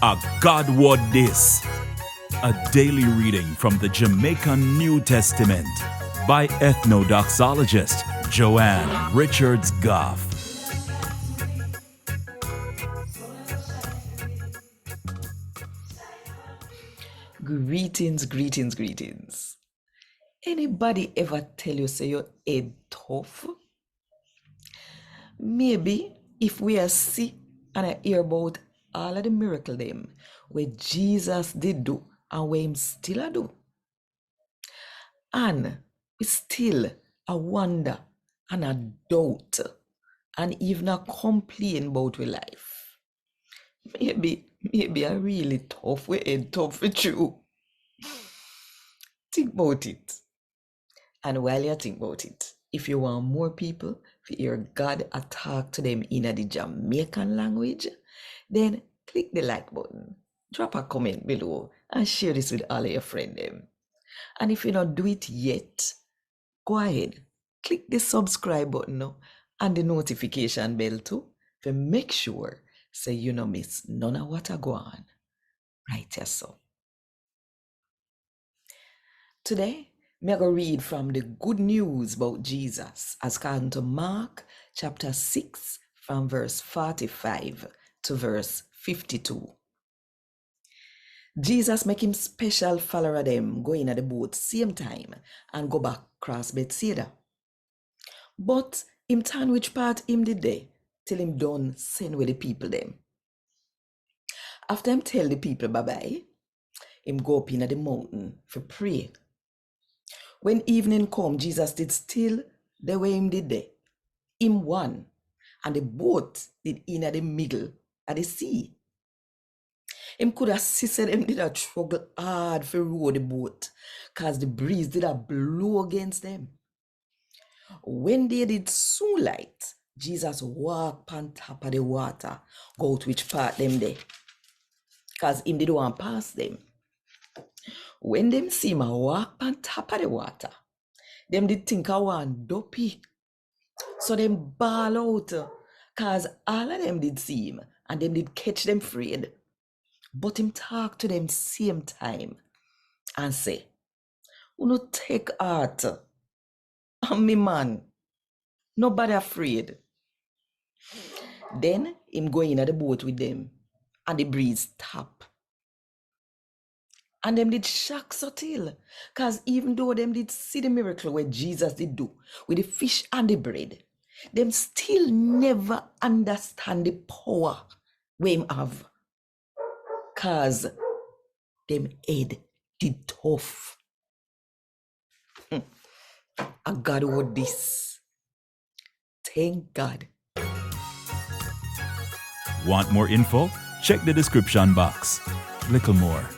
A God Word This. A daily reading from the Jamaican New Testament by Ethnodoxologist Joanne Richards Goffe. Greetings. Anybody ever tell you say your head tough? Maybe if we are sick and I hear about all of the miracle them where Jesus did do and where him still a do. And we still a wonder and a doubt and even a complain about we life. Maybe I really tough, we head tough for you. Think about it. And while you think about it, if you want more people to hear God talk to them in the Jamaican language, then click the like button, drop a comment below, and share this with all of your friends. And if you don't do it yet, go ahead, click the subscribe button and the notification bell too to make sure so you don't miss none of what I go on. Right here so. Today, me go read from the good news about Jesus as according to Mark chapter 6 from verse 45 to verse 52. Jesus make him special follower them go in at the boat same time and go back across Bethsaida. But him turn which part him did they till him done send with the people them. After him tell the people bye-bye, him go up in at the mountain for pray. When evening come, Jesus did still the way him did there. Him won, and the boat did in at the middle of the sea. Him could have said him did a struggle hard for row the boat, cause the breeze did a blow against them. When they did soon light, Jesus walk on top of the water, go out which part them there, cause him did want pass them. When them see him walk on top of the water, them did think I want duppy. So them ball out, cause all of them did see him and them did catch them afraid. But him talk to them same time and say, "Uno take heart. I'm me man. Nobody afraid." Then him go in at the boat with them and the breeze stop. And them did shock so till, cause even though them did see the miracle where Jesus did do with the fish and the bread, them still never understand the power we him have. Cause them head did tough. A God Word This. Thank God. Want more info? Check the description box. Little more.